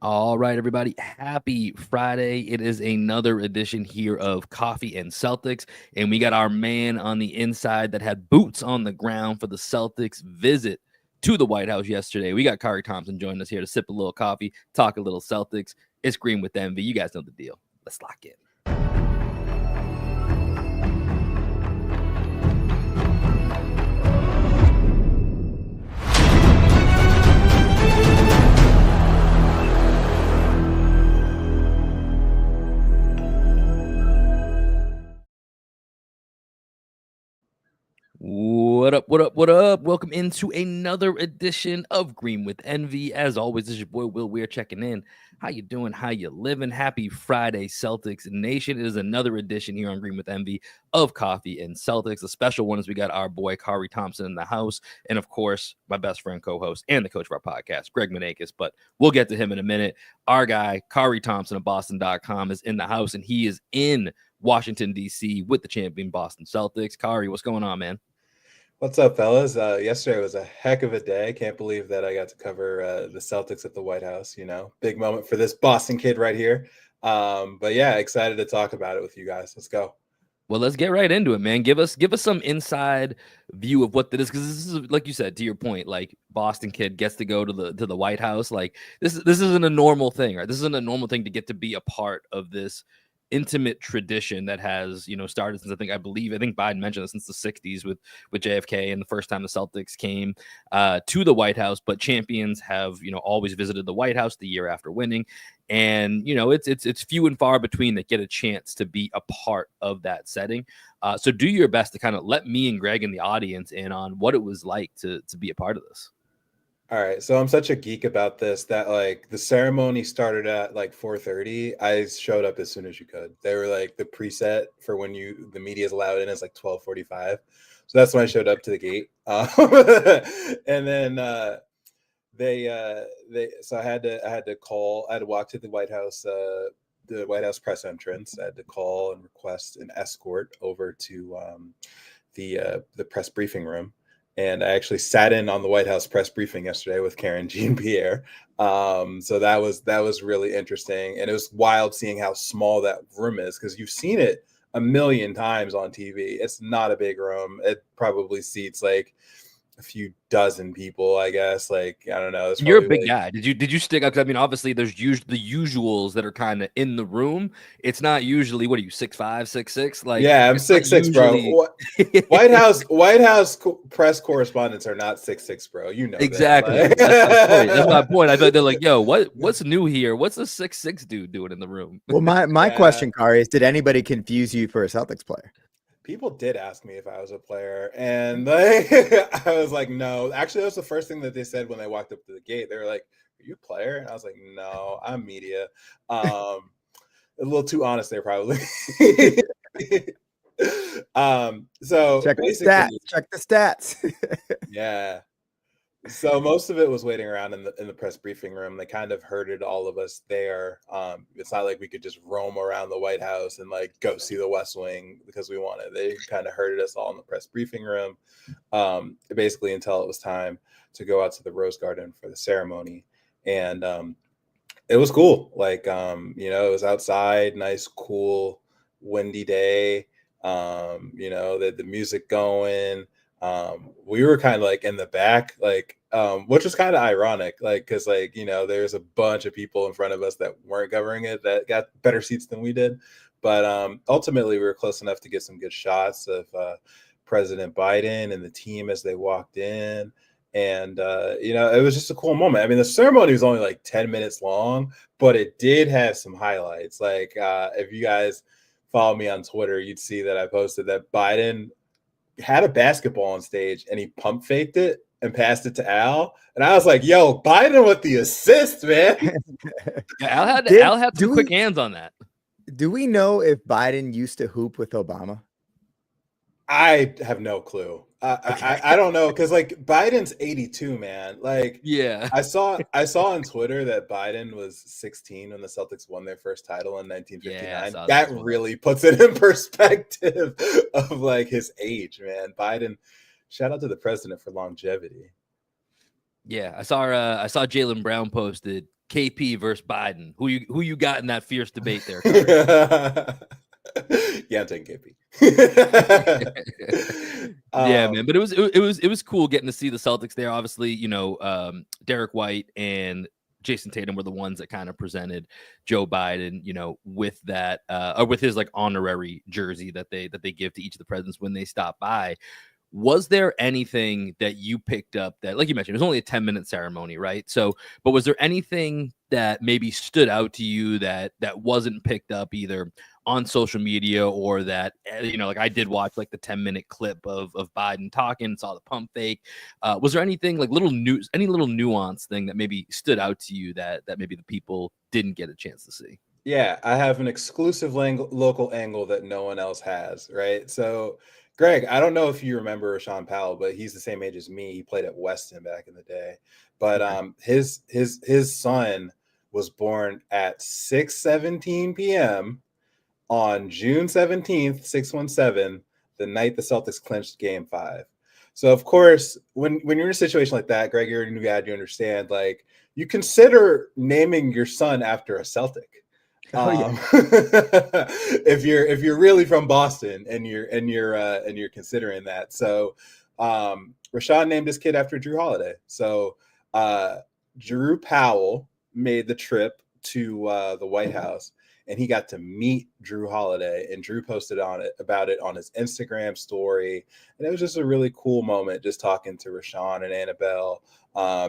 All right, everybody. Happy Friday. It is another edition here of Coffee and Celtics. And we got our man on the inside that had boots on the ground for the Celtics visit to the White House yesterday. We got Khari Thompson joining us here to sip a little coffee, talk a little Celtics. It's Green with Envy. You guys know the deal. Let's lock in. What up, what up, what up? Welcome into another edition of Green with Envy. As always, this is your boy Will Weir checking in. How you doing? How you living? Happy Friday, Celtics Nation. It is another edition here on Green with Envy of Coffee and Celtics. A special one as we got our boy Khari Thompson in the house. And of course, my best friend, co-host, and the coach of our podcast, Greg Manakis. But we'll get to him in a minute. Our guy, Khari Thompson of Boston.com, is in the house, and he is in Washington, D.C. with the champion Boston Celtics. Khari, what's going on, man? What's up, fellas? Yesterday was a heck of a day. Can't believe that I got to cover the Celtics at the White House. Big moment for this Boston kid right here. But yeah, excited to talk about it with you guys. Let's go. Well, let's get right into it, man. Give us some inside view of what that is, because this is, like you said, to your point, like Boston kid gets to go to the White House. Like this isn't a normal thing, right? This isn't a normal thing to get to be a part of this intimate tradition that has started since I think Biden mentioned this since the 60s with JFK, and the first time the Celtics came to the White House. But champions have always visited the White House the year after winning, and it's few and far between that get a chance to be a part of that setting. So do your best to kind of let me and Greg and the audience in on what it was like to be a part of this. All right, so I'm such a geek about this that like the ceremony started at like 4:30. I showed up as soon as you could. They were like the preset for when the media is allowed in is like 12:45. So that's when I showed up to the gate. And then so I had to walk to the White House press entrance. I had to call and request an escort over to the press briefing room. And I actually sat in on the White House press briefing yesterday with Karen Jean-Pierre. So that was really interesting. And it was wild seeing how small that room is, because you've seen it a million times on TV. It's not a big room. It probably seats like a few dozen people, I guess. Like, I don't know. You're a big guy. Did you stick up? I mean, obviously there's the usuals that are kind of in the room. It's not usually, what are you, 6'5", 6'6"? Like, yeah, I'm 6'6", bro. White House press correspondents are not 6'6", bro. You know exactly. That. Like... That's my point. I thought they're like, yo, what's new here? What's a 6'6" dude doing in the room? Well, my question, Khari, is did anybody confuse you for a Celtics player? People did ask me if I was a player, and like, I was like, no. Actually, that was the first thing that they said when they walked up to the gate. They were like, "Are you a player?" And I was like, "No, I'm media." A little too honest there, probably. So check the stats. Yeah. So most of it was waiting around in the press briefing room. They kind of herded all of us there. It's not like we could just roam around the White House and like go see the West Wing because we wanted. They kind of herded us all in the press briefing room, basically until it was time to go out to the Rose Garden for the ceremony. And it was cool. Like, it was outside, nice, cool, windy day. The music going. We were kind of like in the back, like, which was kind of ironic, like, because like, there's a bunch of people in front of us that weren't covering it that got better seats than we did. But ultimately, we were close enough to get some good shots of President Biden and the team as they walked in. And, it was just a cool moment. I mean, the ceremony was only like 10 minutes long, but it did have some highlights. Like, if you guys follow me on Twitter, you'd see that I posted that Biden had a basketball on stage and he pump faked it and passed it to Al. And I was like, yo, Biden with the assist, man. Yeah, Al had some quick hands on that. Do we know if Biden used to hoop with Obama? I have no clue. I don't know, because like Biden's 82, man. Like, yeah, I saw on Twitter that Biden was 16 when the Celtics won their first title in 1959. Yeah, that really puts it in perspective of like his age, man. Biden, shout out to the president for longevity. Yeah, I saw Jaylen Brown posted KP versus Biden. Who you got in that fierce debate there? Yeah, I'm taking KP. Yeah, man. But it was cool getting to see the Celtics there. Obviously, Derek White and Jason Tatum were the ones that kind of presented Joe Biden, with that or with his like honorary jersey that they give to each of the presidents when they stop by. Was there anything that you picked up that, like you mentioned, it was only a 10-minute ceremony, right? So, but was there anything that maybe stood out to you that wasn't picked up either on social media or that, like I did watch like the 10-minute clip of Biden talking, saw the pump fake. Was there anything like any little nuance thing that maybe stood out to you that maybe the people didn't get a chance to see? Yeah, I have an exclusive local angle that no one else has, right? So, Greg, I don't know if you remember Sean Powell, but he's the same age as me. He played at Weston back in the day. But his son was born at 6:17 p.m. on June 17th, 617, the night the Celtics clinched Game 5. So, of course, when you're in a situation like that, Greg, you're a new guy, you understand, like, you consider naming your son after a Celtic. If you're really from Boston and you're considering that. So Rashawn named his kid after Drew Holiday. So Drew Powell made the trip to the White House and he got to meet Drew Holiday, and Drew posted about it on his Instagram story. And it was just a really cool moment, just talking to Rashawn and Annabelle,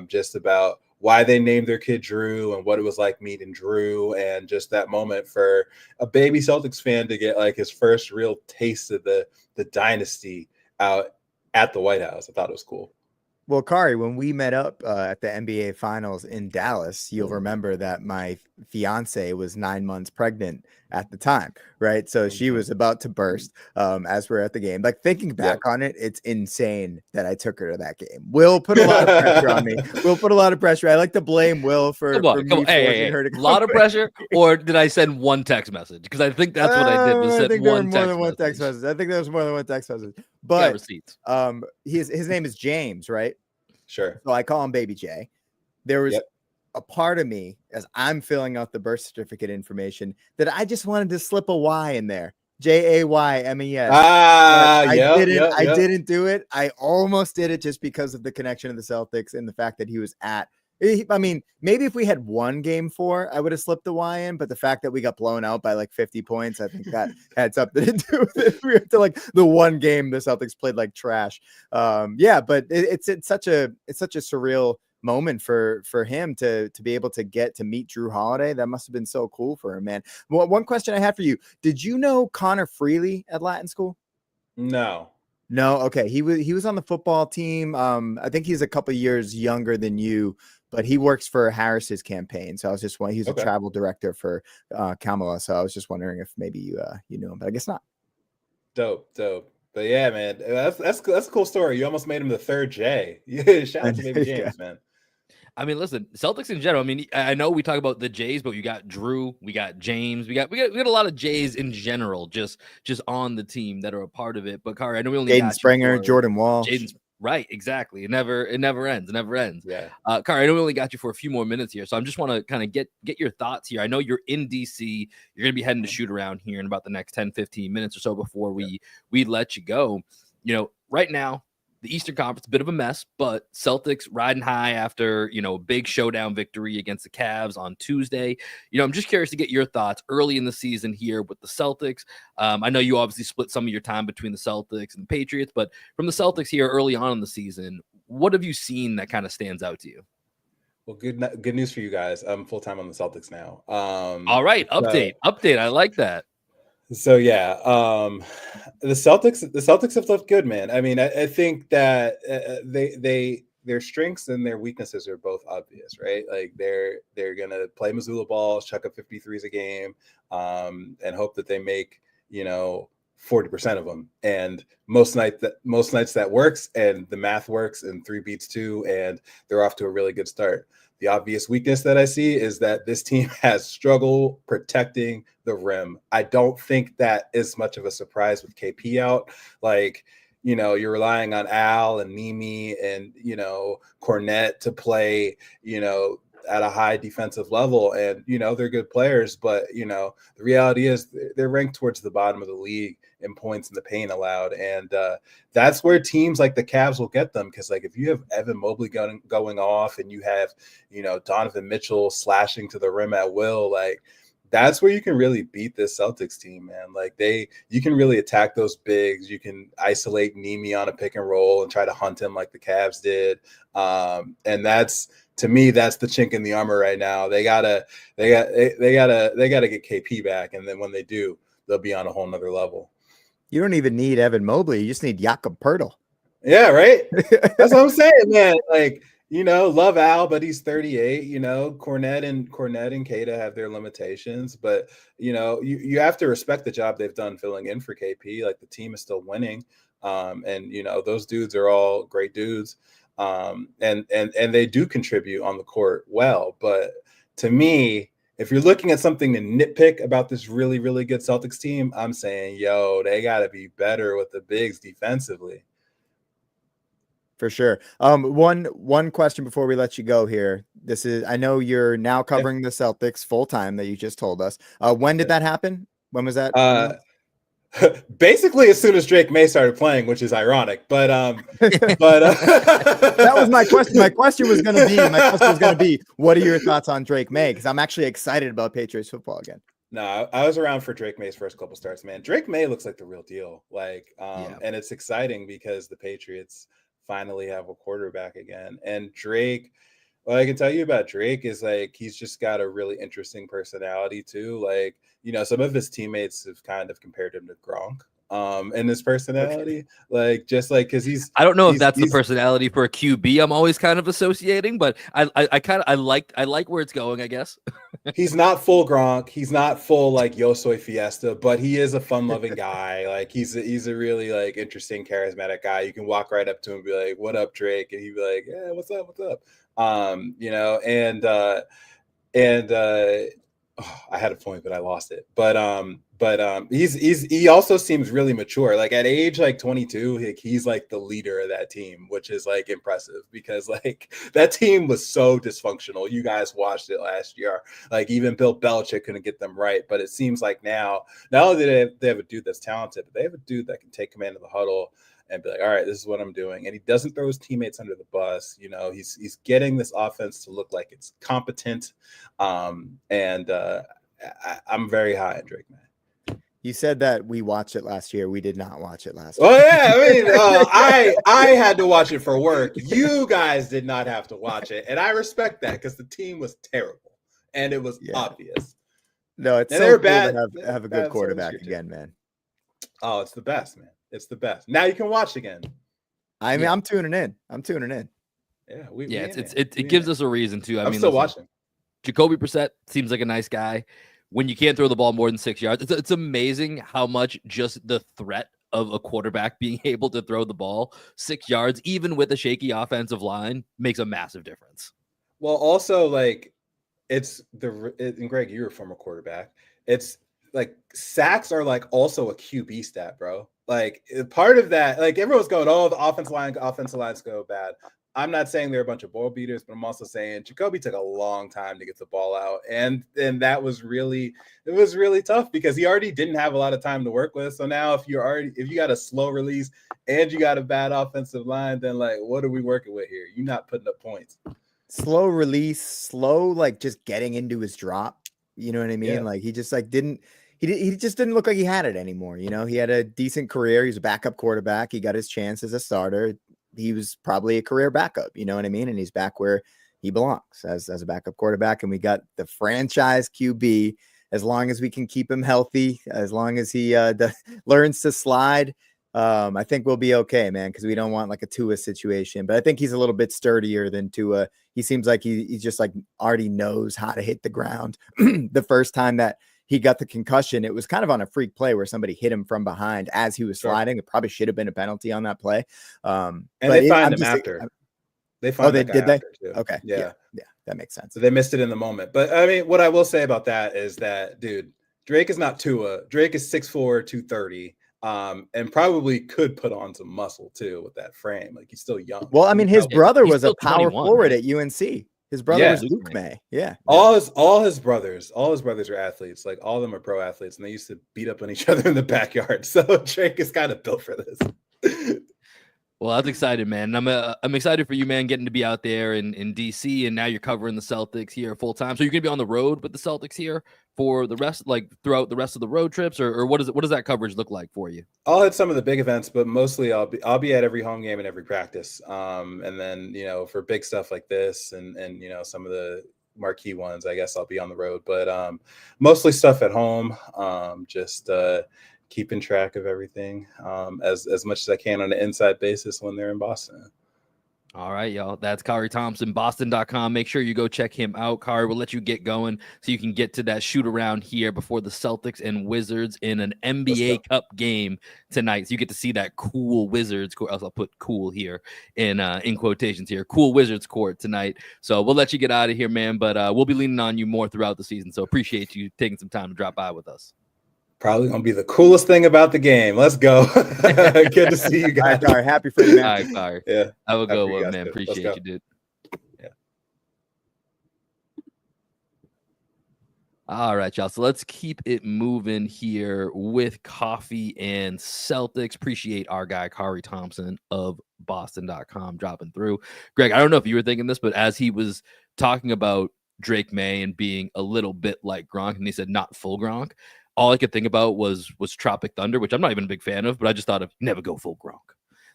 just about why they named their kid Drew and what it was like meeting Drew, and just that moment for a baby Celtics fan to get like his first real taste of the dynasty out at the White House. I thought it was cool. Well, Khari, when we met up at the NBA Finals in Dallas, you'll remember that my fiance was 9 months pregnant at the time, right? So she was about to burst as we're at the game. Like, thinking back on it, it's insane that I took her to that game. Will put a lot of pressure on me. Will put a lot of pressure. I like to blame Will for me forcing her to go. A lot of pressure, or did I send one text message? Because I think that's what I did. Was I think there were more than one text message. I think there was more than one text message. But his name is James, right? Sure. So I call him Baby J. There was a part of me, as I'm filling out the birth certificate information, that I just wanted to slip a Y in there. Jaymes. I didn't do it. I almost did it just because of the connection of the Celtics and the fact that he was at. I mean, maybe if we had won Game 4, I would have slipped the Y in, but the fact that we got blown out by like 50 points, I think that had something to do with it. We had to, like, the one game the Celtics played like trash. But it's such a surreal moment for him to be able to get to meet Drew Holiday. That must have been so cool for him, man. Well, one question I had for you: did you know Connor Freely at Latin School? No. Okay. He was on the football team. I think he's a couple years younger than you, but he works for Harris's campaign. So I was just wondering, he's a travel director for Kamala. So I was just wondering if maybe you knew him, but I guess not. Dope. But yeah, man, that's a cool story. You almost made him the third J. Yeah, shout out to Baby James, man. I mean, listen, Celtics in general. I mean, I know we talk about the Jays, but you got Drew, we got James, we got a lot of Jays in general, just on the team that are a part of it. But Khari, I know we only got Springer, Jordan Walsh. Right, exactly. It never ends. Yeah. Khari, I know we only got you for a few more minutes here, so I just want to kind of get your thoughts here. I know you're in DC. You're going to be heading to shoot around here in about the next 10-15 minutes or so before we let you go. Right now, the Eastern Conference, a bit of a mess, but Celtics riding high after, a big showdown victory against the Cavs on Tuesday. I'm just curious to get your thoughts early in the season here with the Celtics. I know you obviously split some of your time between the Celtics and the Patriots, but from the Celtics here early on in the season, what have you seen that kind of stands out to you? Well, good news for you guys. I'm full-time on the Celtics now. All right. Update. I like that. So yeah, the Celtics have looked good, man. I mean, I think that their strengths and their weaknesses are both obvious, right? Like they're gonna play Missoula ball, chuck up 53s a game, and hope that they make 40% of them. And most nights that works, and the math works, and 3 beats 2, and they're off to a really good start. The obvious weakness that I see is that this team has struggled protecting the rim. I don't think that is much of a surprise with KP out. Like, you're relying on Al and Nimi and, Cornette to play, at a high defensive level, and they're good players, but the reality is they're ranked towards the bottom of the league in points in the paint allowed, and that's where teams like the Cavs will get them, because like if you have Evan Mobley going off and you have Donovan Mitchell slashing to the rim at will, like that's where you can really beat this Celtics team, man. Like you can really attack those bigs. You can isolate Nemi on a pick and roll and try to hunt him like the Cavs did. And that's, to me, that's the chink in the armor right now. They gotta get KP back, and then when they do, they'll be on a whole nother level. You don't even need Evan Mobley. You just need Jakob Poeltl. Yeah, right. That's what I'm saying, man. Like, love Al, but he's 38. Cornette and Keita have their limitations, but you have to respect the job they've done filling in for KP. Like, the team is still winning, and those dudes are all great dudes, and they do contribute on the court well. But to me, if you're looking at something to nitpick about this really, really good Celtics team, I'm saying, they got to be better with the bigs defensively. For sure. One question before we let you go here. I know you're now covering the Celtics full time, that you just told us. When did that happen? When was that? Basically as soon as Drake May started playing, which is ironic, but that was my question. My question was going to be, what are your thoughts on Drake May? Because I'm actually excited about Patriots football again. No, I was around for Drake May's first couple starts, man. Drake May looks like the real deal. Like, and it's exciting because the Patriots finally have a quarterback again. And Drake, what I can tell you about Drake is like he's just got a really interesting personality too. Like, some of his teammates have kind of compared him to Gronk in his personality. Okay. Like, just like, because I don't know if that's the personality for a QB I'm always kind of associating, but I like where it's going, I guess. He's not full Gronk, he's not full like Yo Soy Fiesta, but he is a fun-loving guy. Like he's a really like interesting, charismatic guy. You can walk right up to him and be like, "What up, Drake?" And he'd be like, "Yeah, what's up? I had a point, but I lost it. But he also seems really mature. Like at age like 22, he's like the leader of that team, which is like impressive because like that team was so dysfunctional. You guys watched it last year. Like even Bill Belichick couldn't get them right. But it seems like now, not only do they have a dude that's talented, but they have a dude that can take command of the huddle and be like, all right, this is what I'm doing. And he doesn't throw his teammates under the bus. He's getting this offense to look like it's competent. I'm very high on Drake, man. You said that we watched it last year. We did not watch it last year. Oh yeah, I mean, I had to watch it for work. You guys did not have to watch it, and I respect that because the team was terrible and it was obvious. No, it's so cool to have a good quarterback again, man. Oh, it's the best, man. It's the best. Now you can watch again. I mean, I'm tuning in. Yeah, it gives us a reason to. I'm still watching. Jacoby Brissett seems like a nice guy. When you can't throw the ball more than 6 yards, it's amazing how much just the threat of a quarterback being able to throw the ball 6 yards, even with a shaky offensive line, makes a massive difference. Well, also like and Greg, you're a former quarterback. It's like sacks are like also a QB stat, bro. Like part of that, like everyone's going, oh, the offensive lines go bad. I'm not saying they're a bunch of ball beaters, but I'm also saying Jacoby took a long time to get the ball out. And that was really tough because he already didn't have a lot of time to work with. So now if you got a slow release and you got a bad offensive line, then like, what are we working with here? You're not putting up points. Slow release, slow, like just getting into his drop. You know what I mean? Yeah. Like he just like he just didn't look like he had it anymore. He had a decent career. He was a backup quarterback. He got his chance as a starter. He was probably a career backup, you know what I mean? And he's back where he belongs as a backup quarterback. And we got the franchise QB, as long as we can keep him healthy, as long as he learns to slide. I think we'll be okay, man, because we don't want like a Tua situation. But I think he's a little bit sturdier than Tua. He seems like he just like already knows how to hit the ground. The first time that he got the concussion, it was kind of on a freak play where somebody hit him from behind as he was sliding. It probably should have been a penalty on that play. And they fined him after. They fined him after too. Okay. Yeah, that makes sense. So they missed it in the moment. But I mean, what I will say about that is that, dude, Drake is not Tua. Drake is 6'4", 230. And probably could put on some muscle too with that frame. Like he's still young. Well, I mean, his brother was a power forward at UNC. His brother was Luke May. Yeah. All his brothers are athletes. Like all of them are pro athletes, and they used to beat up on each other in the backyard. So Drake is kind of built for this. Well, that's exciting, man. I'm excited for you, man, getting to be out there in DC, and now you're covering the Celtics here full time. So you're gonna be on the road with the Celtics here for the rest, like throughout the rest of the road trips, or what does that coverage look like for you? I'll hit some of the big events, but mostly I'll be at every home game and every practice. And then for big stuff like this and some of the marquee ones, I guess I'll be on the road. But mostly stuff at home. Just keeping track of everything as much as I can on an inside basis when they're in Boston. All right, y'all. That's Khari Thompson, Boston.com. Make sure you go check him out. Khari will let you get going so you can get to that shoot around here before the Celtics and Wizards in an NBA Cup game tonight. So you get to see that cool Wizards court. I'll put cool here in quotations here. Cool Wizards court tonight. So we'll let you get out of here, man. But we'll be leaning on you more throughout the season. So appreciate you taking some time to drop by with us. Probably gonna be the coolest thing about the game. Let's go. Good to see you guys. All right, happy for you, man. All right, Khari. Yeah, have a good one, man. Appreciate you, dude. Yeah. All right, y'all. So let's keep it moving here with Coffe and Celtics. Appreciate our guy Khari Thompson of Boston.com dropping through. Greg, I don't know if you were thinking this, but as he was talking about Drake May and being a little bit like Gronk, and he said not full Gronk, all I could think about was Tropic Thunder, which I'm not even a big fan of, but I just thought of never go full Gronk.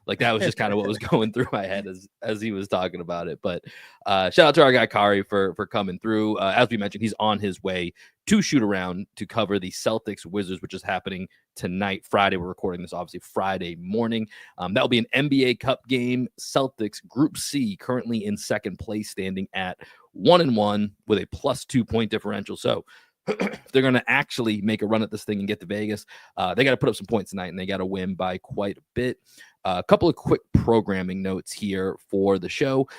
Like that was just kind of what was going through my head as he was talking about it. But shout out to our guy Khari for coming through. As we mentioned, he's on his way to shoot around to cover the Celtics Wizards, which is happening tonight, Friday. We're recording this obviously Friday morning. That will be an NBA Cup game. Celtics Group C currently in second place, standing at 1-1 with a +2 point differential. So if they're going to actually make a run at this thing and get to Vegas, they got to put up some points tonight, and they got to win by quite a bit. A couple of quick programming notes here for the show.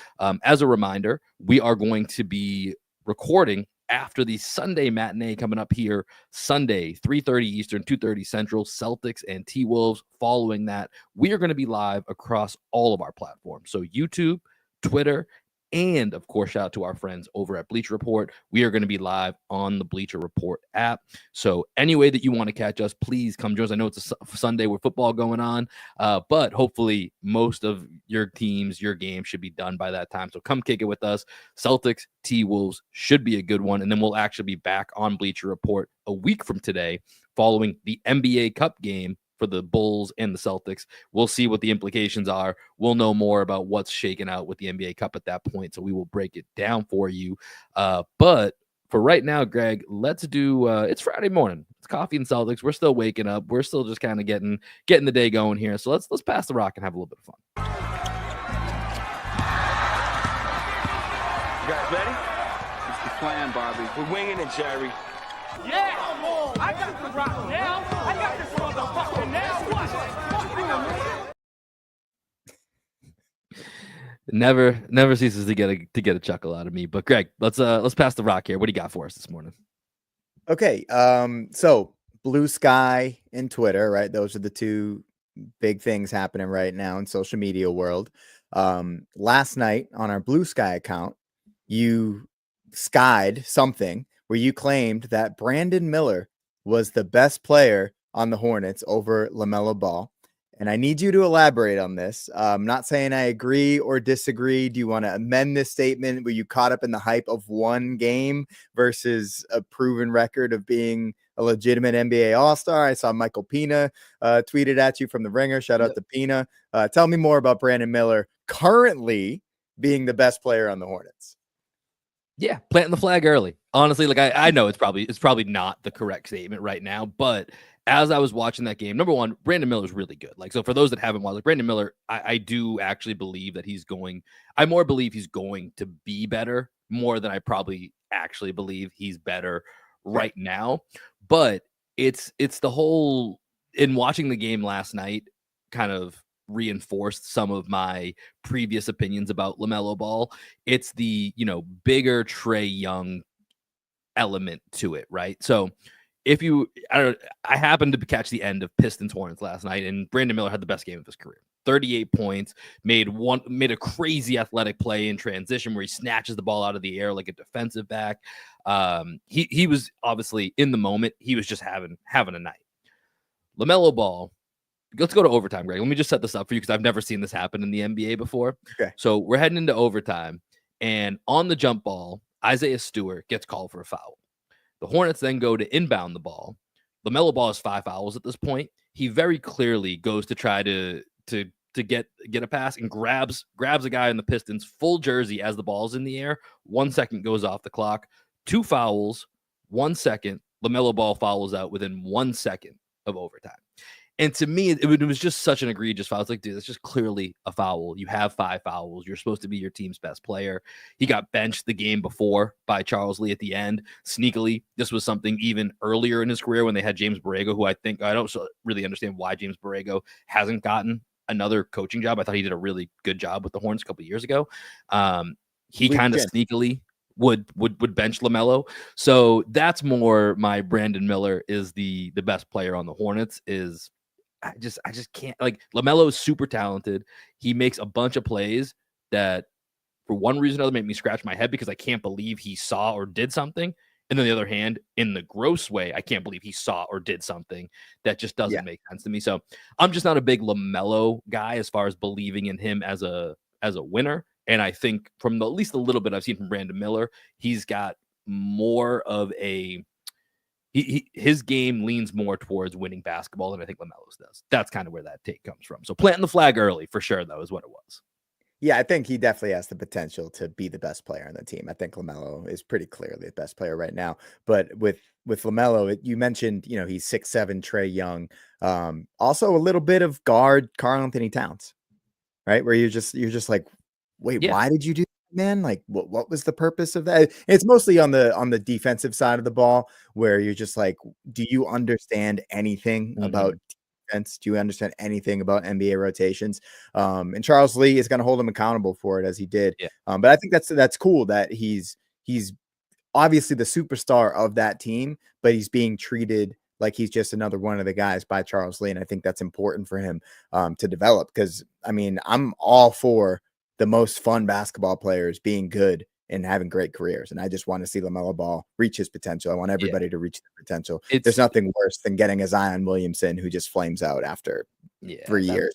As a reminder, we are going to be recording after the Sunday matinee coming up here Sunday, 3:30 Eastern, 2:30 Central, Celtics and T-Wolves. Following that, we are going to be live across all of our platforms. So YouTube, Twitter, and of course, shout out to our friends over at Bleacher Report. We are going to be live on the Bleacher Report app. So any way that you want to catch us, please come join us. I know it's a Sunday with football going on, but hopefully most of your teams, your game should be done by that time. So come kick it with us. Celtics, T-Wolves should be a good one. And then we'll actually be back on Bleacher Report a week from today following the NBA Cup game for the Bulls and the Celtics. We'll see what the implications are. We'll know more about what's shaken out with the NBA Cup at that point, so we will break it down for you. But for right now, Greg, let's do it's Friday morning. It's Coffe and Celtics. We're still waking up. We're still just kind of getting the day going here. So let's pass the rock and have a little bit of fun. You guys ready? It's the plan, Bobby. We're winging it, Jerry. Yeah! I got the rock now! I got this motherfucker now! What? Never ceases to get a chuckle out of me. But Greg, let's pass the rock here. What do you got for us this morning? Okay. So Blue Sky and Twitter, right? Those are the two big things happening right now in social media world. Last night on our Blue Sky account, you skied something where you claimed that Brandon Miller was the best player on the Hornets over LaMelo Ball. And I need you to elaborate on this. I'm not saying I agree or disagree. Do you want to amend this statement? Were you caught up in the hype of one game versus a proven record of being a legitimate NBA All-Star? I saw Michael Pina tweeted at you from The Ringer. Shout out to Pina. Tell me more about Brandon Miller currently being the best player on the Hornets. Yeah, planting the flag early. Honestly, like I know it's probably not the correct statement right now, but as I was watching that game, number one, Brandon Miller is really good. Like, so for those that haven't watched, like Brandon Miller, I do actually believe that I more believe he's going to be better more than I probably actually believe he's better right now. But it's the whole, in watching the game last night, kind of reinforced some of my previous opinions about LaMelo Ball. It's the, bigger Trae Young element to it, right? So I happened to catch the end of Pistons Hornets last night, and Brandon Miller had the best game of his career. 38 points, made a crazy athletic play in transition where he snatches the ball out of the air like a defensive back. He was obviously in the moment. He was just having a night. LaMelo Ball. Let's go to overtime, Greg. Let me just set this up for you because I've never seen this happen in the NBA before. Okay. So we're heading into overtime, and on the jump ball, Isaiah Stewart gets called for a foul. The Hornets then go to inbound the ball. LaMelo Ball has 5 fouls at this point. He very clearly goes to try to get a pass and grabs a guy in the Pistons full jersey as the ball's in the air. 1 second goes off the clock. 2 fouls, 1 second. LaMelo Ball fouls out within 1 second of overtime. And to me, it was just such an egregious foul. It's like, dude, that's just clearly a foul. You have 5 fouls. You're supposed to be your team's best player. He got benched the game before by Charles Lee at the end. Sneakily, this was something even earlier in his career when they had James Borrego, who I don't really understand why James Borrego hasn't gotten another coaching job. I thought he did a really good job with the Hornets a couple of years ago. He kind of sneakily would bench LaMelo. So that's more my Brandon Miller is the best player on the Hornets. I just can't, like, LaMelo is super talented. He makes a bunch of plays that for one reason or another make me scratch my head because I can't believe he saw or did something. And then the other hand, in the gross way, I can't believe he saw or did something that just doesn't make sense to me. So I'm just not a big LaMelo guy as far as believing in him as a winner. And I think from at least a little bit I've seen from Brandon Miller, he's got more of his game leans more towards winning basketball than I think LaMelo's does. That's kind of where that take comes from. So planting the flag early for sure, though, is what it was. Yeah, I think he definitely has the potential to be the best player on the team. I think LaMelo is pretty clearly the best player right now. But with LaMelo, you mentioned, he's 6'7", Trae Young. Also a little bit of guard Karl Anthony Towns, right? Where you're just like, wait, why did you do that, man? Like, what was the purpose of that? It's mostly on the defensive side of the ball where you're just like, do you understand anything about defense? Do you understand anything about NBA rotations? And Charles Lee is going to hold him accountable for it as he did. Yeah. But I think that's cool that he's obviously the superstar of that team, but he's being treated like he's just another one of the guys by Charles Lee. And I think that's important for him to develop because, I mean, I'm all for the most fun basketball players being good and having great careers. And I just want to see LaMelo Ball reach his potential. I want everybody to reach their potential. There's nothing worse than getting a Zion Williamson who just flames out after 3 years.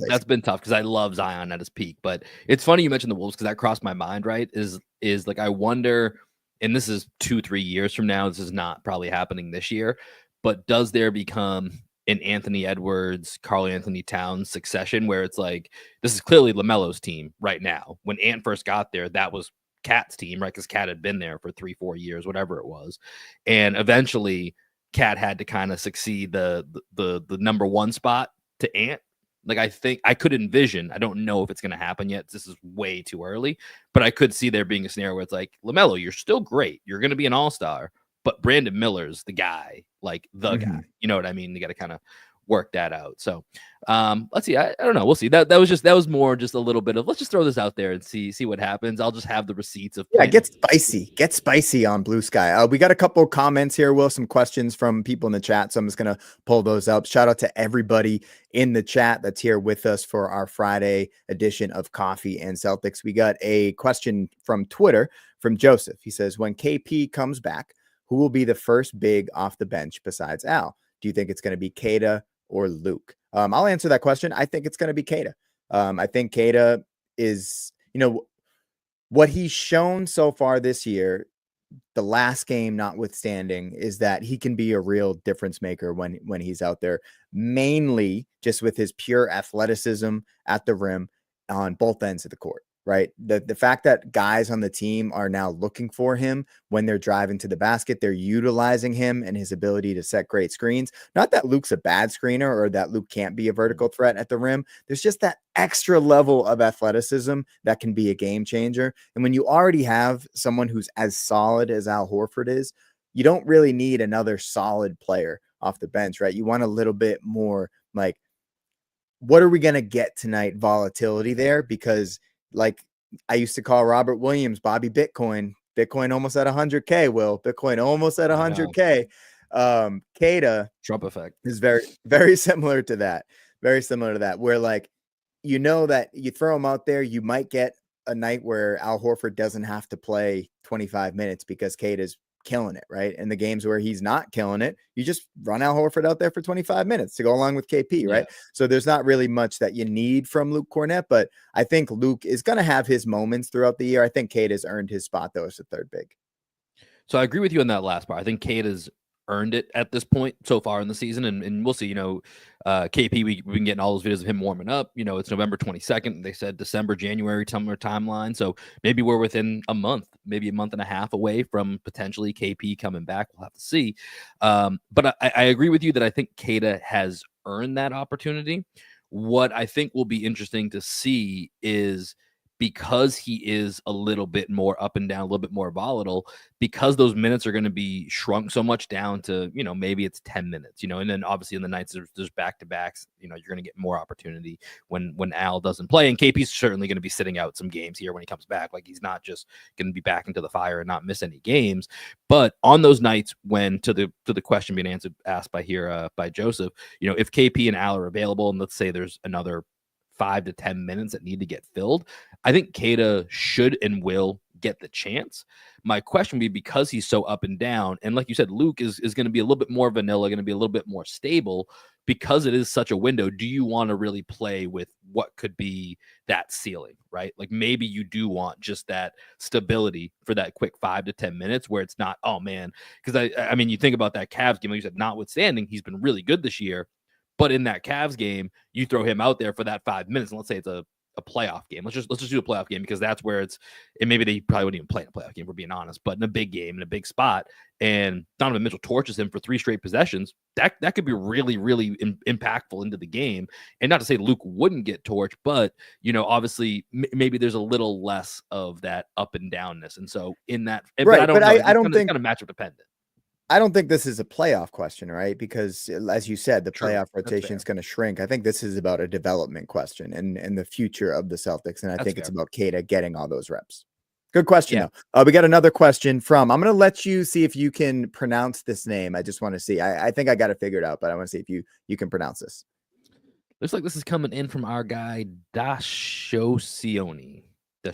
That's been tough because I love Zion at his peak. But it's funny you mentioned the Wolves because that crossed my mind, right? Is like, I wonder, and this is 2-3 years from now, this is not probably happening this year, but does there become an Anthony Edwards, Karl Anthony Towns succession where it's like, this is clearly LaMelo's team right now. When Ant first got there, that was Cat's team, right? Because Cat had been there for 3-4 years, whatever it was. And eventually Cat had to kind of succeed the number one spot to Ant. Like, I think I could envision, I don't know if it's going to happen yet. This is way too early, but I could see there being a scenario where it's like, LaMelo, you're still great. You're going to be an all-star, but Brandon Miller's the guy, like the guy. You know what I mean? You got to kind of work that out. So let's see. I don't know. We'll see. That was more just a little bit of, let's just throw this out there and see what happens. I'll just have the receipts of get spicy on Blue Sky. We got a couple of comments here, Will, some questions from people in the chat, so I'm just gonna pull those up. Shout out to everybody in the chat that's here with us for our Friday edition of Coffee and Celtics. We got a question from Twitter from Joseph. He says, when KP comes back, who will be the first big off the bench besides Al? Do you think it's going to be Keita or Luke? I'll answer that question. I think it's going to be Keita. I think Keita is, what he's shown so far this year, the last game notwithstanding, is that he can be a real difference maker when he's out there, mainly just with his pure athleticism at the rim on both ends of the court. Right. The fact that guys on the team are now looking for him when they're driving to the basket, they're utilizing him and his ability to set great screens. Not that Luke's a bad screener or that Luke can't be a vertical threat at the rim. There's just that extra level of athleticism that can be a game changer. And when you already have someone who's as solid as Al Horford is, you don't really need another solid player off the bench, right? You want a little bit more like, what are we going to get tonight? Volatility there, because like I used to call Robert Williams, Bobby Bitcoin almost at 100K. Will Bitcoin almost at 100K. Keita Trump effect is very, very similar to that. Very similar to that, where like you know that you throw him out there, you might get a night where Al Horford doesn't have to play 25 minutes because Cade is killing it, right? And the games where he's not killing it, you just run Al Horford out there for 25 minutes to go along with KP, right? So there's not really much that you need from Luke Cornett, but I think Luke is going to have his moments throughout the year. I think Cade has earned his spot, though, as a third big. So I agree with you on that last part. I think Cade has earned it at this point so far in the season, and we'll see. You know, KP, we've been getting all those videos of him warming up. You know, it's November 22nd. They said December, January timeline. So maybe we're within a month, maybe a month and a half away from potentially KP coming back. We'll have to see. But I agree with you that I think Cade has earned that opportunity. What I think will be interesting to see is, because he is a little bit more up and down, a little bit more volatile, because those minutes are going to be shrunk so much down to, you know, maybe it's 10 minutes, you know, and then obviously in the nights there's back-to-backs, you know, you're going to get more opportunity when Al doesn't play. And KP's certainly going to be sitting out some games here when he comes back. Like, he's not just going to be back into the fire and not miss any games. But on those nights when, to the question being asked by Joseph, you know, if KP and Al are available, and let's say there's another 5 to 10 minutes that need to get filled, I think Cade should and will get the chance. My question would be, because he's so up and down, and like you said, Luke is going to be a little bit more vanilla, going to be a little bit more stable, because it is such a window. Do you want to really play with what could be that ceiling, right? Like, maybe you do want just that stability for that quick 5 to 10 minutes where it's not, oh man, because I mean, you think about that Cavs game, like you said, notwithstanding, he's been really good this year. But in that Cavs game, you throw him out there for that 5 minutes, and let's say it's a playoff game. Let's just do a playoff game, because that's where and maybe they probably wouldn't even play in a playoff game, if we're being honest, but in a big game, in a big spot, and Donovan Mitchell torches him for 3 straight possessions, that could be really, really impactful into the game. And not to say Luke wouldn't get torched, but, you know, obviously maybe there's a little less of that up and downness. And so in that, right, but I don't think it's kind of matchup dependent. I don't think this is a playoff question, right? Because as you said, the playoff rotation is going to shrink. I think this is about a development question and the future of the Celtics. And I think it's about Cade getting all those reps. Good question, though. We got another question from, I'm going to let you see if you can pronounce this name. I just want to see. I think I got it figured out, but I want to see if you can pronounce this. Looks like this is coming in from our guy, Dashosione. I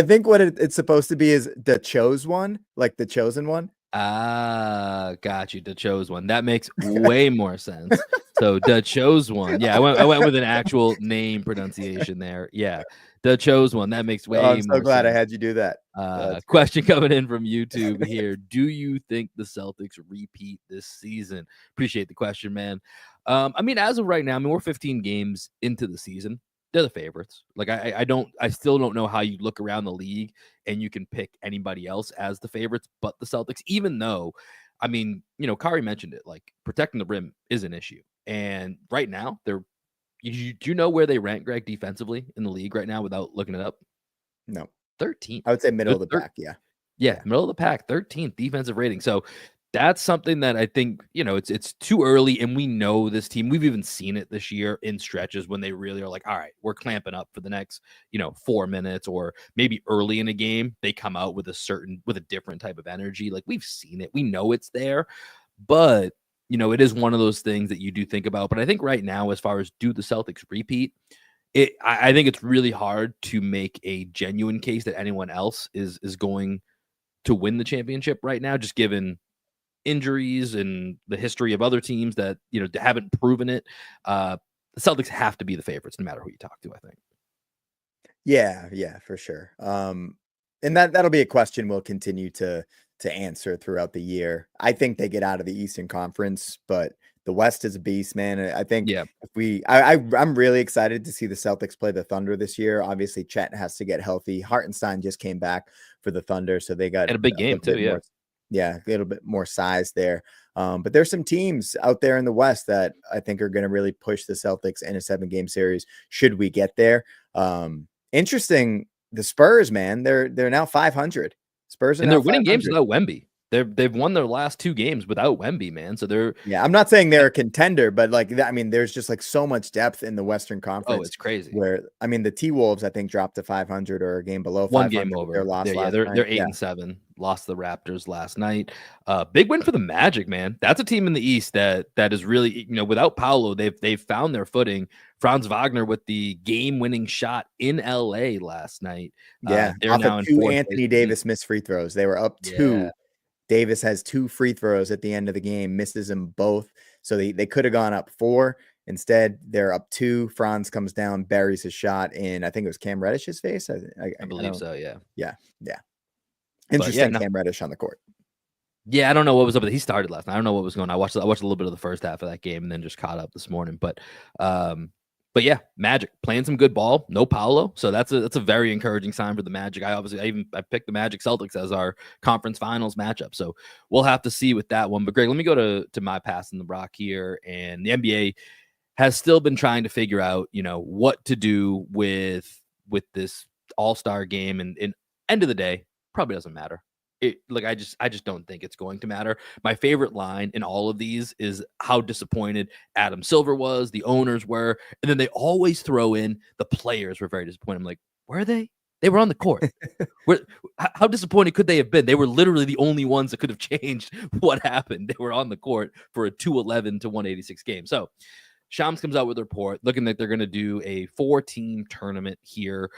think what it's supposed to be is the chose one, like the chosen one. Got you. The chose one. That makes way more sense. So the chose one. Yeah, I went with an actual name pronunciation there. Yeah, the chose one. That makes way more sense. I'm so glad I had you do that. Question coming in from YouTube here. Do you think the Celtics repeat this season? Appreciate the question, man. I mean, as of right now, I mean, we're 15 games into the season. They're the favorites. Like, I still don't know how you look around the league and you can pick anybody else as the favorites but the Celtics, even though, I mean, you know, Khari mentioned it, like, protecting the rim is an issue. And right now, do you know where they rank, Greg, defensively in the league right now without looking it up? No. 13th. I would say middle of the pack, Yeah, middle of the pack, 13th defensive rating. So that's something that I think, you know, it's too early, and we know this team. We've even seen it this year in stretches when they really are like, all right, we're clamping up for the next, you know, 4 minutes, or maybe early in a game, they come out with a different type of energy. Like, we've seen it. We know it's there, but, you know, it is one of those things that you do think about. But I think right now, as far as do the Celtics repeat, I think it's really hard to make a genuine case that anyone else is going to win the championship right now, just given injuries and the history of other teams that, you know, haven't proven it. The Celtics have to be the favorites no matter who you talk to, I think. Yeah, for sure. And that'll be a question we'll continue to answer throughout the year. I think they get out of the Eastern Conference, but the West is a beast, man. I think I'm really excited to see the Celtics play the Thunder this year. Obviously, Chet has to get healthy. Hartenstein just came back for the Thunder, so they got a big game too. A little bit more size there. But there's some teams out there in the West that I think are going to really push the Celtics in a 7-game series should we get there. Interesting, the Spurs, man, they're now 500. Spurs are and they're winning games without Wemby. they've won their last 2 games without Wemby, man. So they're I'm not saying they're a contender, but like I mean, there's just like so much depth in the Western Conference. Oh, it's crazy. Where I mean, the T-Wolves I think dropped to 500 or a game below 500. 1 game over. Their loss They're 8-7. Lost the Raptors last night. Big win for the Magic, man. That's a team in the East that is really, without Paolo, they've found their footing. Franz Wagner with the game-winning shot in LA last night. They're now in 2 Anthony Davis missed free throws. They were up 2. Davis has 2 free throws at the end of the game, misses them both. So they could have gone up 4. Instead, they're up 2. Franz comes down, buries his shot in, I think it was Cam Reddish's face. I believe so, yeah. Yeah. Interesting, Cam Reddish on the court. Yeah, I don't know what was up with it. He started last night. I don't know what was going on. I watched a little bit of the first half of that game and then just caught up this morning. But yeah, Magic playing some good ball. No Paolo, so that's a very encouraging sign for the Magic. I picked the Magic Celtics as our conference finals matchup, so we'll have to see with that one. But Greg, let me go to my pass in the rock here, and the NBA has still been trying to figure out, what to do with this All-Star game, and end of the day, probably doesn't matter. I just don't think it's going to matter. My favorite line in all of these is how disappointed Adam Silver was, the owners were, and then they always throw in the players were very disappointed. I'm like, were they? They were on the court. How disappointed could they have been? They were literally the only ones that could have changed what happened. They were on the court for a 211 to 186 game. So Shams comes out with a report looking like they're going to do a 4-team tournament here.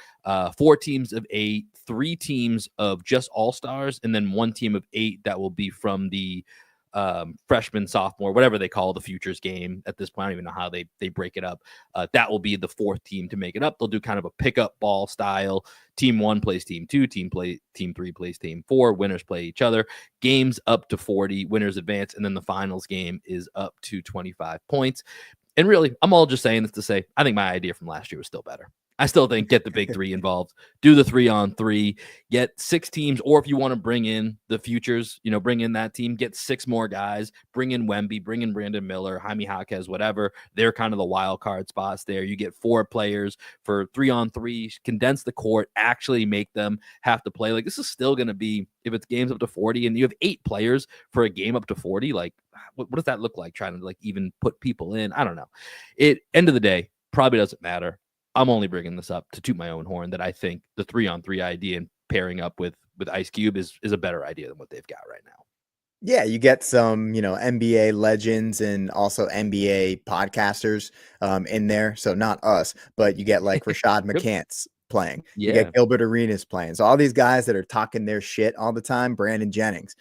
4 teams of 8, 3 teams of just all-stars, and then 1 team of 8 that will be from the freshman, sophomore, whatever they call the futures game at this point. I don't even know how they break it up. That will be the 4th team to make it up. They'll do kind of a pickup ball style. Team 1 plays team 2, team 3 plays team 4. Winners play each other. Games up to 40, winners advance, and then the finals game is up to 25 points. And really, I'm all just saying this to say, I think my idea from last year was still better. I still think get the big 3 involved, do the 3-on-3, get 6 teams, or if you want to bring in the futures, bring in that team, get 6 more guys, bring in Wemby, bring in Brandon Miller, Jaime Jaquez, whatever. They're kind of the wild card spots there. You get 4 players for 3-on-3, condense the court, actually make them have to play. Like, this is still going to be, if it's games up to 40 and you have 8 players for a game up to 40, like, what does that look like trying to even put people in? I don't know. End of the day, probably doesn't matter. I'm only bringing this up to toot my own horn that I think the 3-on-3 idea and pairing up with Ice Cube is a better idea than what they've got right now. Yeah, you get some, NBA legends and also NBA podcasters in there. So not us, but you get like Rashad McCants playing. You get Gilbert Arenas playing. So all these guys that are talking their shit all the time, Brandon Jennings,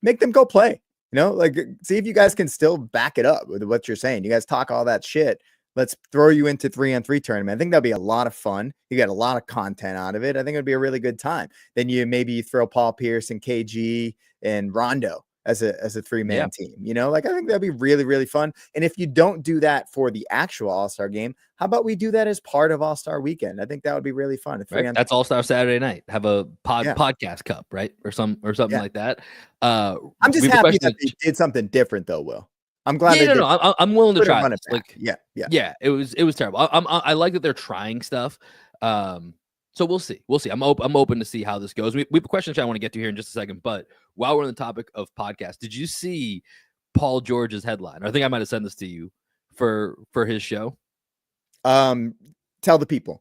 make them go play. See if you guys can still back it up with what you're saying. You guys talk all that shit. Let's throw you into 3-on-3 tournament. I think that'll be a lot of fun. You get a lot of content out of it. I think it'd be a really good time. Then you maybe throw Paul Pierce and KG and Rondo as a 3-man team. I think that'd be really, really fun. And if you don't do that for the actual All-Star game, how about we do that as part of All-Star weekend? I think that would be really fun. Right? That's All-Star Saturday night. Have a podcast cup, right? Or something like that. I'm just happy that they did something different though, Will. I'm glad. I'm willing to try this. It was terrible. I like that they're trying stuff. So we'll see. I'm open to see how this goes. We have a question I want to get to here in just a second. But while we're on the topic of podcast, did you see Paul George's headline? I think I might have sent this to you for his show. Tell the people.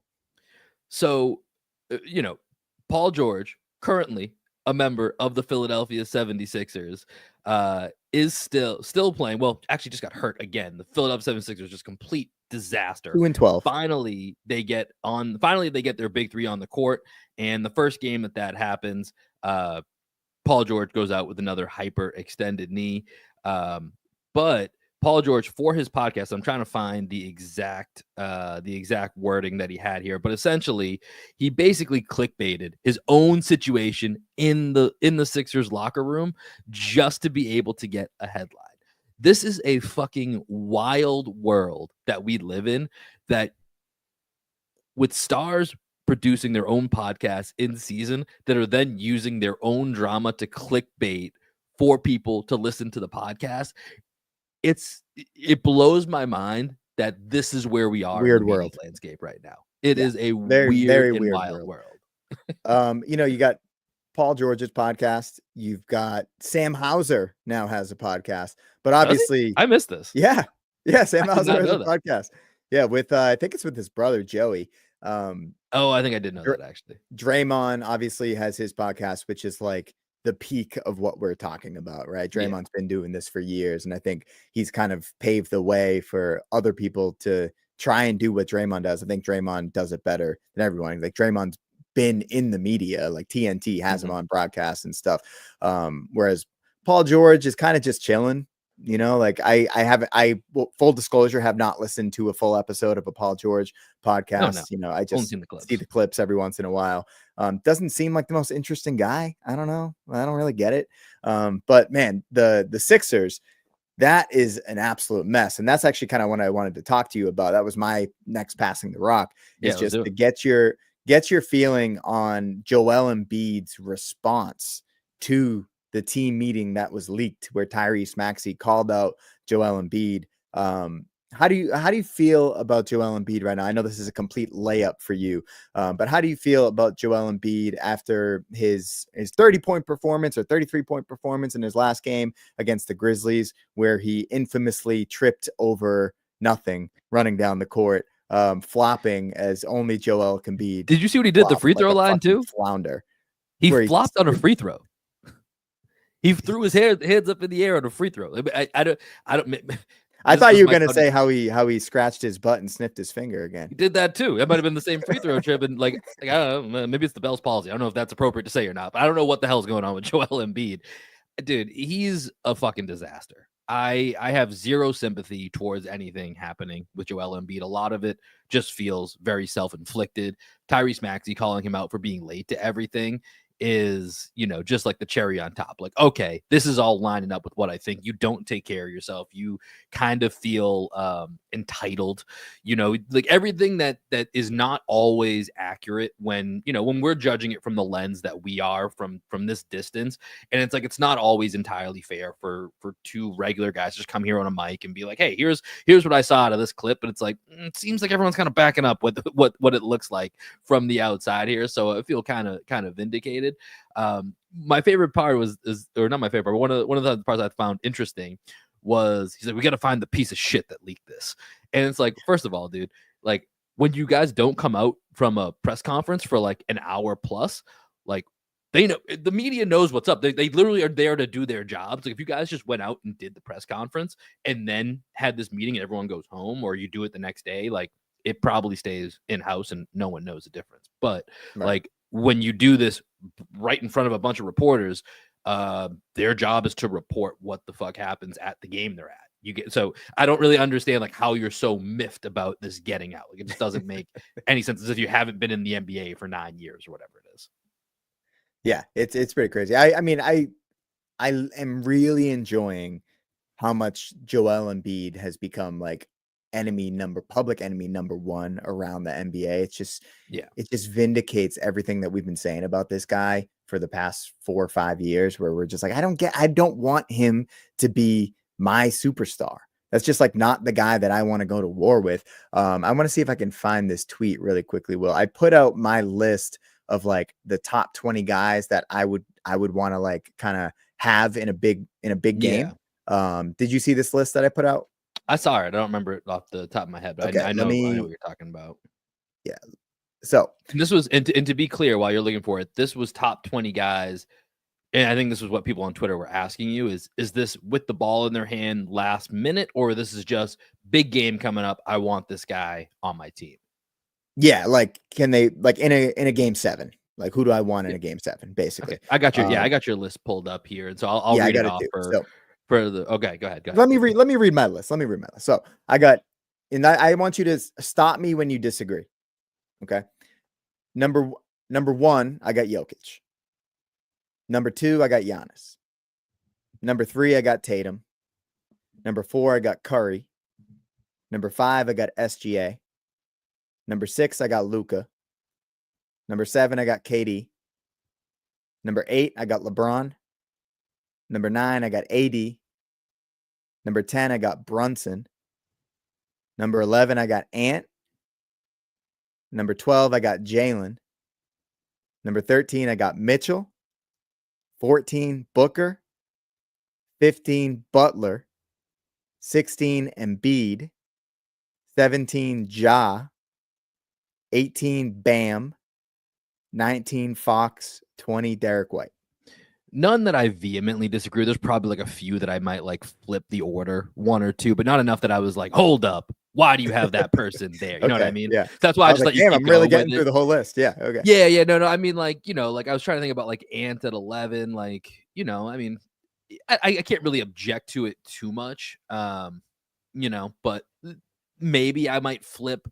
So, Paul George, currently a member of the Philadelphia 76ers, is still playing. Well, actually just got hurt again. The Philadelphia 76ers just complete disaster. 2-12. Finally, they get their big 3 on the court. And the first game that happens, Paul George goes out with another hyper extended knee. But Paul George, for his podcast, I'm trying to find the exact wording that he had here, but essentially he basically clickbaited his own situation in the Sixers locker room just to be able to get a headline. This is a fucking wild world that we live in, that with stars producing their own podcasts in season that are then using their own drama to clickbait for people to listen to the podcast. It blows my mind that this is where we are. Weird in the world landscape right now. It is a very weird and weird wild world. You got Paul George's podcast. You've got Sam Hauser now has a podcast, but obviously I missed this. Yeah. Sam I did Hauser not has a know that. podcast. Yeah, with I think it's with his brother Joey. Oh, I think I did know that actually. Draymond obviously has his podcast, which is like the peak of what we're talking about, right? Draymond's been doing this for years, and I think he's kind of paved the way for other people to try and do what Draymond does. I think Draymond does it better than everyone. Like Draymond's been in the media, like TNT has him on broadcasts and stuff. Whereas Paul George is kind of just chilling. You know, like full disclosure, have not listened to a full episode of a Paul George podcast. No. You know, I just see the clips every once in a while. Doesn't seem like the most interesting guy. I don't know. I don't really get it. But man, the Sixers, that is an absolute mess. And that's actually kind of what I wanted to talk to you about. That was my next passing the rock. Is just to get your feeling on Joel Embiid's response to the team meeting that was leaked where Tyrese Maxey called out Joel Embiid. How do you feel about Joel Embiid right now? I know this is a complete layup for you, but how do you feel about Joel Embiid after his 30-point performance or 33-point performance in his last game against the Grizzlies, where he infamously tripped over nothing running down the court, flopping as only Joel can be? Did you see what he did at the free throw line too? Flounder. He flopped on a free throw. He threw his heads up in the air on a free throw. I don't. I thought you were going to say how he scratched his butt and sniffed his finger again. He did that too. It might have been the same free throw trip. And like I don't know, maybe it's the Bell's palsy. I don't know if that's appropriate to say or not, but I don't know what the hell's going on with Joel Embiid. Dude, he's a fucking disaster. I have zero sympathy towards anything happening with Joel Embiid. A lot of it just feels very self-inflicted. Tyrese Maxey calling him out for being late to everything is, you know, just like the cherry on top. Like, okay, this is all lining up with what I think. You don't take care of yourself. You kind of feel entitled, you know, like everything that is not always accurate when, you know, when we're judging it from the lens that we are from this distance. And it's like, it's not always entirely fair for two regular guys to just come here on a mic and be like, hey, here's what I saw out of this clip. But it's like, it seems like everyone's kind of backing up with what it looks like from the outside here. So I feel kind of vindicated. My favorite part was not my favorite, but one of the parts I found interesting was he's like, we got to find the piece of shit that leaked this. And it's like, first of all, dude, like when you guys don't come out from a press conference for like an hour plus, like they know, the media knows what's up. They literally are there to do their jobs. Like if you guys just went out and did the press conference and then had this meeting and everyone goes home, or you do it the next day, like it probably stays in house and no one knows the difference. But like when you do this right in front of a bunch of reporters, their job is to report what the fuck happens at the game they're at. So I don't really understand like how you're so miffed about this getting out. Like it just doesn't make any sense, as if you haven't been in the NBA for 9 years or whatever it is. Yeah, it's pretty crazy. I mean, I am really enjoying how much Joel Embiid has become like public enemy number one around the NBA. It's just, it just vindicates everything that we've been saying about this guy for the past 4 or 5 years, where we're just like, I don't want him to be my superstar. That's just like not the guy that I want to go to war with. I want to see if I can find this tweet really quickly. Will, I put out my list of like the top 20 guys that I would want to like kind of have in a big game. Did you see this list that I put out? I saw it. I don't remember it off the top of my head, but okay, I know what you're talking about. Yeah. So and this was, and to be clear, while you're looking for it, this was top 20 guys. And I think this was what people on Twitter were asking you is this with the ball in their hand last minute, or this is just big game coming up? I want this guy on my team. Yeah. Like, can they, like in a game 7, like who do I want in a game 7, basically? Okay. I got your list pulled up here. And so I'll read it off for the, okay, go ahead. Let me read my list. So I got, and I want you to stop me when you disagree. Okay. Number 1, I got Jokic. Number 2, I got Giannis. Number 3, I got Tatum. Number 4, I got Curry. Number 5, I got SGA. Number 6, I got Luka. Number 7, I got KD. Number 8, I got LeBron. Number 9, I got AD. Number 10, I got Brunson. Number 11, I got Ant. Number 12, I got Jalen. Number 13, I got Mitchell. 14 Booker, 15 Butler, 16 Embiid, 17 Ja, 18 Bam, 19 Fox, 20 Derek White. None that I vehemently disagree. There's probably like a few that I might like flip the order, one or two, but not enough that I was like, hold up, why do you have that person there? You know what I mean? Yeah. So that's why I just like, let you damn, keep I'm really going getting with through it. the whole list. Yeah. Okay. Yeah. No. I mean, like, like I was trying to think about like Ant at 11. Like, I mean, I can't really object to it too much. But maybe I might flip.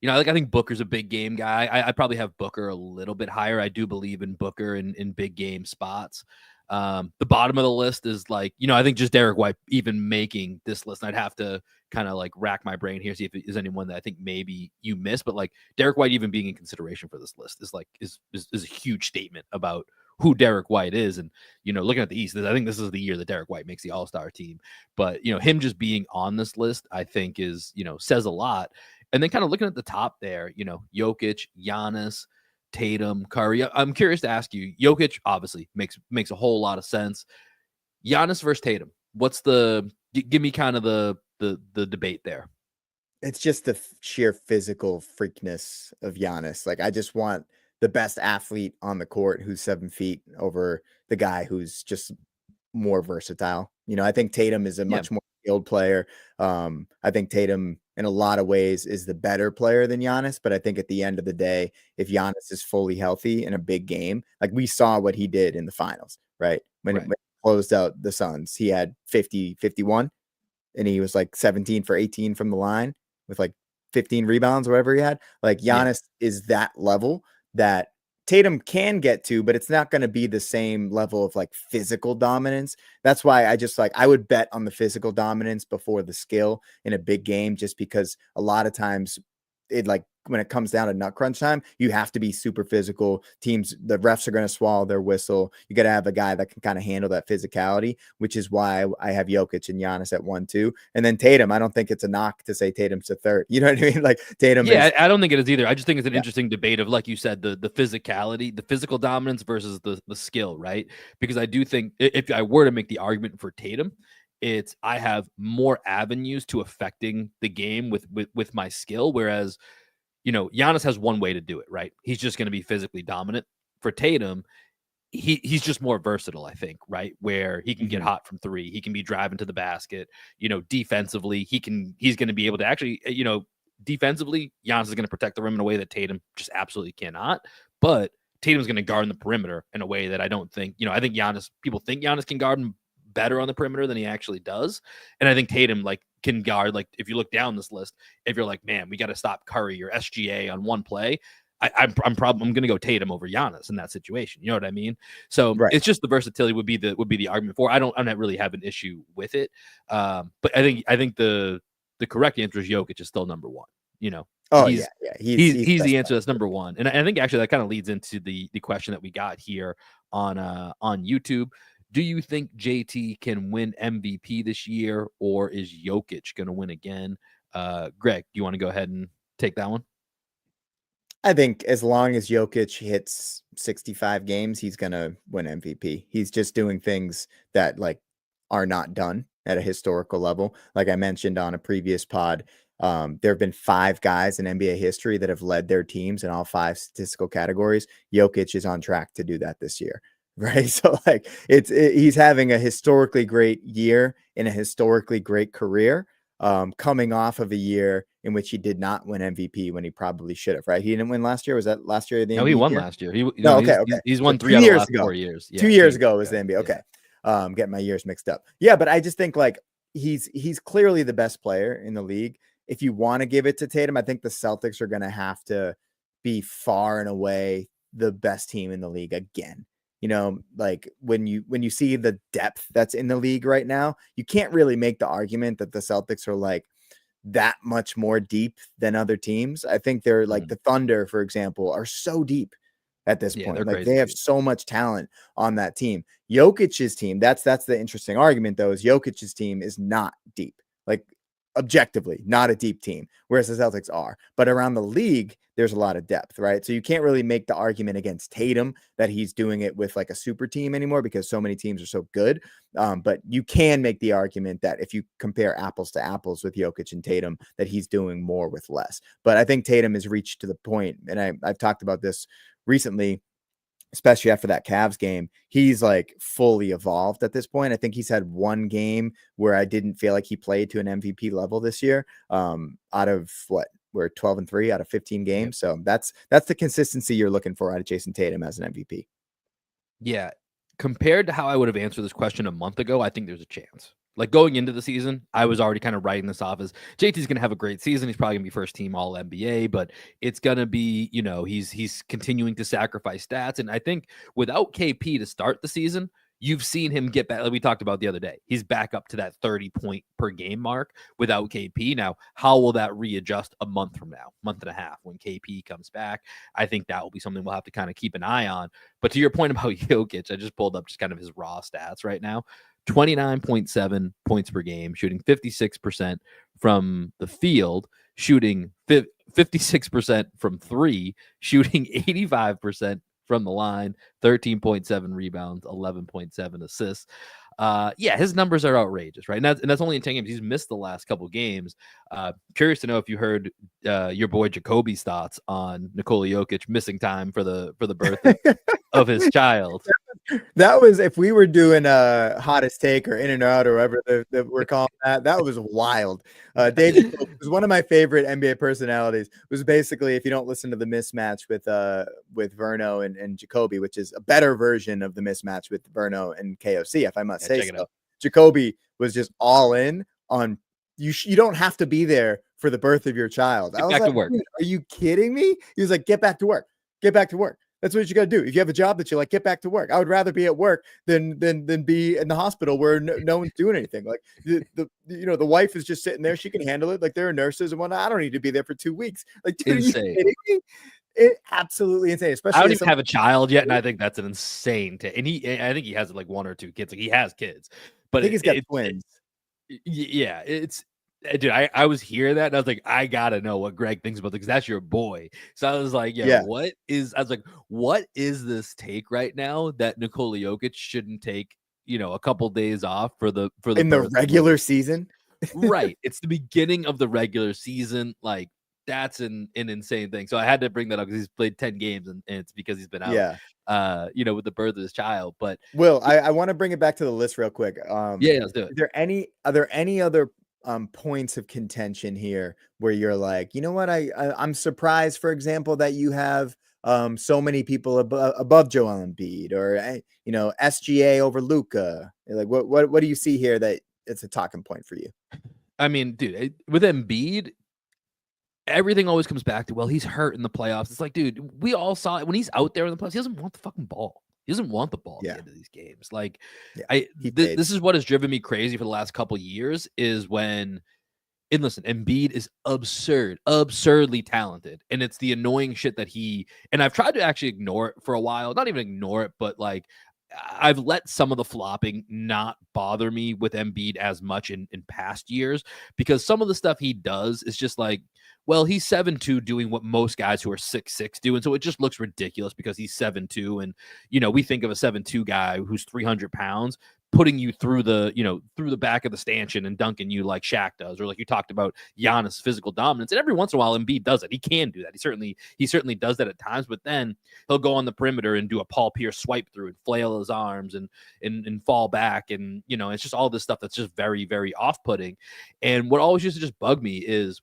I think Booker's a big game guy. I probably have Booker a little bit higher. I do believe in Booker in big game spots. The bottom of the list is like, I think just Derek White even making this list. I'd have to kind of like rack my brain here, see if there's anyone that I think maybe you missed. But like Derek White even being in consideration for this list is like is a huge statement about who Derek White is. And, looking at the East, I think this is the year that Derek White makes the All-Star team. But, him just being on this list, I think is, says a lot. And then kind of looking at the top there, Jokic, Giannis, Tatum, Curry. I'm curious to ask you, Jokic obviously makes a whole lot of sense. Giannis versus Tatum. What's give me kind of the debate there? It's just the sheer physical freakness of Giannis. Like, I just want the best athlete on the court who's 7 feet over the guy who's just more versatile. I think Tatum is a much more skilled player. I think Tatum in a lot of ways is the better player than Giannis, but I think at the end of the day, if Giannis is fully healthy in a big game, like we saw what he did in the finals, right? When it closed out the Suns, he had 50, 51, and he was like 17 for 18 from the line with like 15 rebounds or whatever he had. Like Giannis is that level that Tatum can get to, but it's not going to be the same level of like physical dominance. That's why I would bet on the physical dominance before the skill in a big game, just because a lot of times when it comes down to nut crunch time, you have to be super physical. Teams, the refs are going to swallow their whistle. You got to have a guy that can kind of handle that physicality, which is why I have Jokic and Giannis at 1, 2. And then Tatum, I don't think it's a knock to say Tatum's a third. You know what I mean? Like Tatum. Yeah, I don't think it is either. I just think it's an interesting debate of, like you said, the physicality, the physical dominance versus the skill, right? Because I do think if I were to make the argument for Tatum, I have more avenues to affecting the game with my skill, whereas Giannis has one way to do it, right? He's just going to be physically dominant. For Tatum, he's just more versatile, I think, right? Where he can get hot from three, he can be driving to the basket. Defensively, he's going to be able to actually, defensively, Giannis is going to protect the rim in a way that Tatum just absolutely cannot. But Tatum's going to guard in the perimeter in a way that I don't think, I think people think Giannis can guard him better on the perimeter than he actually does. And I think Tatum can guard, if you look down this list, if you're like, man, we got to stop Curry or SGA on one play, I'm going to go Tatum over Giannis in that situation. You know what I mean? So It's just the versatility would be the argument for. I'm not really have an issue with it. But I think the correct answer is Jokic is still number one. He's the answer. That's number one. And I think actually that kind of leads into the question that we got here on YouTube. Do you think JT can win MVP this year, or is Jokic going to win again? Greg, do you want to go ahead and take that one? I think as long as Jokic hits 65 games, he's going to win MVP. He's just doing things that are not done at a historical level. Like I mentioned on a previous pod, there have been 5 guys in NBA history that have led their teams in all 5 statistical categories. Jokic is on track to do that this year. Right. So he's having a historically great year in a historically great career, coming off of a year in which he did not win MVP when he probably should have. Right. He didn't win last year. Was that last year? No, he won last year. He's won 3 out of the last 4 years. Yeah, 2 years ago was the NBA. Okay. Getting my years mixed up. Yeah. But I just think he's clearly the best player in the league. If you want to give it to Tatum, I think the Celtics are going to have to be far and away the best team in the league again. When you see the depth that's in the league right now, you can't really make the argument that the Celtics are that much more deep than other teams. I think they're the Thunder, for example, are so deep at this point. They have so much talent on that team. Jokic's team, that's the interesting argument though, is Jokic's team is not deep. objectively, not a deep team, whereas the Celtics are. But around the league, there's a lot of depth, right? So you can't really make the argument against Tatum that he's doing it with like a super team anymore because so many teams are so good. But you can make the argument that if you compare apples to apples with Jokic and Tatum, that he's doing more with less. But I think Tatum has reached to the point, and I've talked about this recently, especially after that Cavs game, he's like fully evolved at this point. I think he's had one game where I didn't feel like he played to an MVP level this year. Out of what, we're 12-3 out of 15 games. So that's the consistency you're looking for out of Jason Tatum as an MVP. Yeah. Compared to how I would have answered this question a month ago, I think there's a chance. Like going into the season, I was already kind of writing this off as JT's going to have a great season. He's probably going to be first team all NBA, but it's going to be, he's continuing to sacrifice stats. And I think without KP to start the season, you've seen him get back, like we talked about the other day. He's back up to that 30 point per game mark without KP. Now, how will that readjust a month from now, month and a half when KP comes back? I think that will be something we'll have to kind of keep an eye on. But to your point about Jokic, I just pulled up just kind of his raw stats right now. 29.7 points per game, shooting 56% from the field, shooting 56% from three, shooting 85% from the line, 13.7 rebounds, 11.7 assists. His numbers are outrageous, right? And that's only in 10 games. He's missed the last couple games. Curious to know if you heard your boy Jacoby's thoughts on Nikola Jokic missing time for the birth of his child. That was, if we were doing a hottest take or in and out or whatever that we're calling that was wild. Dave was one of my favorite NBA personalities. It was basically, if you don't listen to the mismatch with Verno and Jacoby, which is a better version of the mismatch with Verno and KOC, if I must say so. Jacoby was just all in on you don't have to be there for the birth of your child. Get back to work. Are you kidding me? He was like, get back to work. Get back to work. That's what you got to do. If you have a job that you like, get back to work. I would rather be at work than be in the hospital where no one's doing anything. Like the wife is just sitting there. She can handle it. Like there are nurses and whatnot. I don't need to be there for 2 weeks. Like, dude, are you kidding me? Absolutely insane. Especially I don't even have a child yet, and I think that's an insane. And I think he has like one or two kids. Like he has kids, but I think he's got twins. Dude, I was hearing that and I was like, I gotta know what Greg thinks about this because that's your boy. So I was like, what is this take right now that Nikola Jokic shouldn't take, a couple days off for the in the regular season? Right. It's the beginning of the regular season. Like that's an insane thing. So I had to bring that up because he's played 10 games and it's because he's been out. With the birth of his child. But Will, I want to bring it back to the list real quick. Let's do it. Are there any other points of contention here where you're like, you know what, I'm surprised, for example, that you have so many people above Joel Embiid or SGA over Luka? Like what do you see here that it's a talking point for you? I mean, dude, with Embiid, everything always comes back to, well, he's hurt in the playoffs. It's like, dude, we all saw it when he's out there in the playoffs. He doesn't want the fucking ball. He doesn't want the ball at the end of these games. Like, this is what has driven me crazy for the last couple of years is when, and listen, Embiid is absurdly talented. And it's the annoying shit that and I've tried to actually ignore it for a while. Not even ignore it, but like, I've let some of the flopping not bother me with Embiid as much in past years because some of the stuff he does is just like, well, he's 7'2", doing what most guys who are 6'6" do. And so it just looks ridiculous because he's 7'2". And, we think of a 7'2" guy who's 300 pounds, putting you through the back of the stanchion and dunking you like Shaq does, or like you talked about Giannis' physical dominance. And every once in a while, Embiid does it. He can do that. He certainly does that at times, but then he'll go on the perimeter and do a Paul Pierce swipe through and flail his arms and fall back. And, it's just all this stuff that's just very, very off-putting. And what always used to just bug me is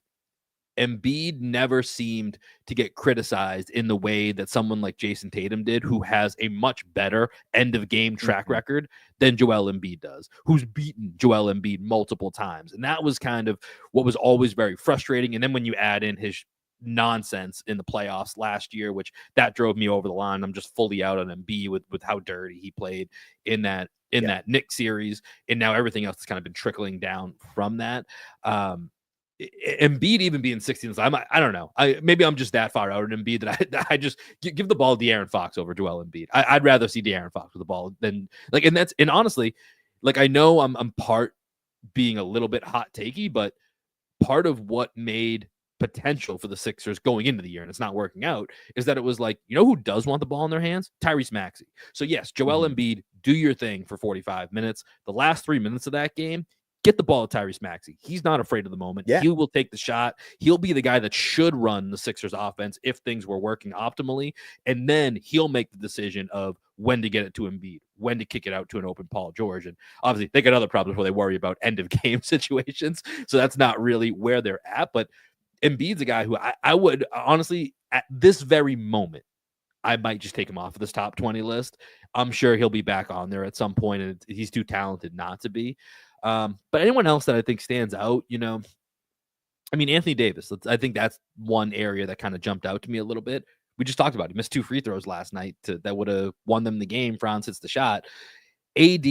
Embiid never seemed to get criticized in the way that someone like Jason Tatum did, who has a much better end of game track record than Joel Embiid does, who's beaten Joel Embiid multiple times. And that was kind of what was always very frustrating. And then when you add in his nonsense in the playoffs last year, which that drove me over the line, I'm just fully out on Embiid with how dirty he played in that Knicks series. And now everything else has kind of been trickling down from that. Embiid even being 16, I don't know. Maybe I'm just that far out in Embiid that I just give the ball to De'Aaron Fox over Joel Embiid. I'd rather see De'Aaron Fox with the ball than like, and honestly, like I know I'm part being a little bit hot takey, but part of what made potential for the Sixers going into the year, and it's not working out, is that it was like, you know who does want the ball in their hands? Tyrese Maxey. So yes, Joel Embiid, do your thing for 45 minutes. The last 3 minutes of that game, get the ball to Tyrese Maxey. He's not afraid of the moment. Yeah. He will take the shot. He'll be the guy that should run the Sixers offense if things were working optimally. And then he'll make the decision of when to get it to Embiid, when to kick it out to an open Paul George. And obviously they got other problems where they worry about end of game situations. So that's not really where they're at. But Embiid's a guy who I would honestly, at this very moment, I might just take him off of this top 20 list. I'm sure he'll be back on there at some point, and he's too talented not to be. But anyone else that I think stands out, I mean, Anthony Davis, I think that's one area that kind of jumped out to me a little bit. We just talked about it. He missed 2 free throws last night that would have won them the game. Franz hits the shot. AD,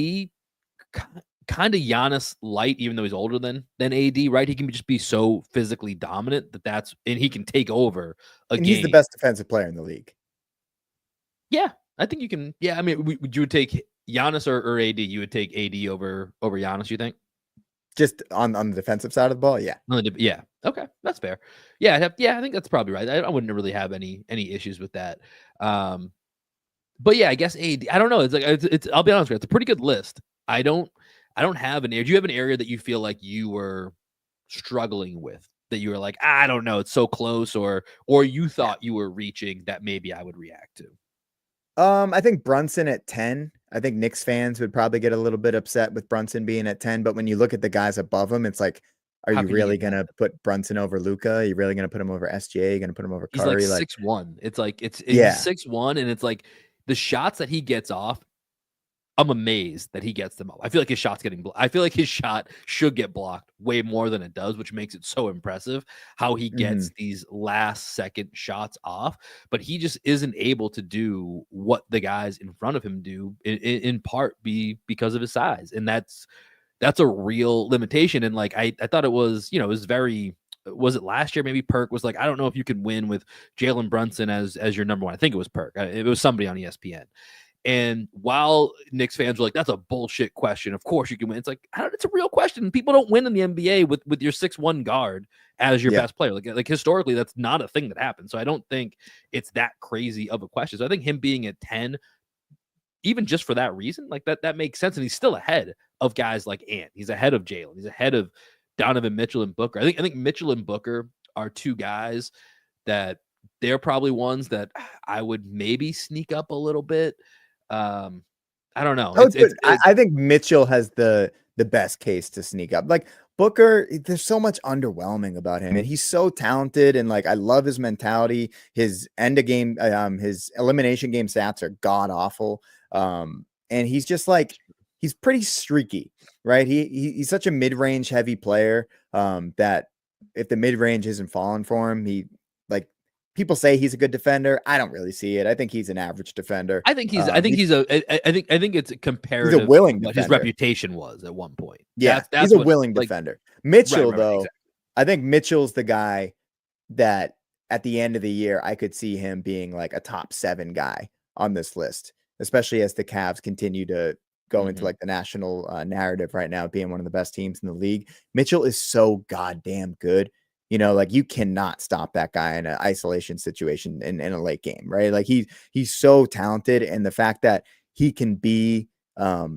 kind of Giannis light, even though he's older than AD, right? He can just be so physically dominant and he can take over a game. He's the best defensive player in the league. Yeah, I think you can. Yeah, I mean, would you take Giannis or AD? You would take AD over Giannis, you think? Just on the defensive side of the ball, yeah. Yeah. Okay, that's fair. Yeah, I think that's probably right. I wouldn't really have any issues with that. But yeah, I guess AD. I don't know. It's like it's. I'll be honest with you. It's a pretty good list. I don't have an area. Do you have an area that you feel like you were struggling with? That you were like, I don't know, it's so close, or you thought you were reaching that maybe I would react to? I think Brunson at 10. I think Knicks fans would probably get a little bit upset with Brunson being at 10. But when you look at the guys above him, it's like, are you really going to put Brunson over Luka? Are you really going to put him over SGA? Are you going to put him over Khari? He's like 6'1". It's like, he's 6'1", and it's like the shots that he gets off, I'm amazed that he gets them up. I feel like his shot's getting I feel like his shot should get blocked way more than it does, which makes it so impressive how he gets these last second shots off. But he just isn't able to do what the guys in front of him do, in part because of his size. And that's a real limitation. And like I thought it was, it was was it last year? Maybe Perk was like, I don't know if you can win with Jalen Brunson as your number one. I think it was Perk. It was somebody on ESPN. And while Knicks fans were like, that's a bullshit question, of course you can win. It's like, it's a real question. People don't win in the NBA with your 6'1" guard as your best player. Like historically, that's not a thing that happens. So I don't think it's that crazy of a question. So I think him being at 10, even just for that reason, like that makes sense. And he's still ahead of guys like Ant. He's ahead of Jalen. He's ahead of Donovan Mitchell and Booker. I think Mitchell and Booker are two guys that they're probably ones that I would maybe sneak up a little bit. I don't know. I think Mitchell has the best case to sneak up. Like Booker, there's so much underwhelming about him, and he's so talented. And like, I love his mentality. His end of game, his elimination game stats are god awful. And he's just like, he's pretty streaky, right? He's such a mid-range heavy player that if the mid-range isn't falling for him, people say he's a good defender. I don't really see it. I think he's an average defender. I think I think it's comparative. He's a willing what defender. His reputation was at one point. Yeah, that's he's a willing defender. Mitchell, though, exactly. I think Mitchell's the guy that at the end of the year, I could see him being like a top 7 guy on this list, especially as the Cavs continue to go into like the national narrative right now, being one of the best teams in the league. Mitchell is so goddamn good. Like you cannot stop that guy in an isolation situation in a late game, right? Like he's so talented. And the fact that he can be a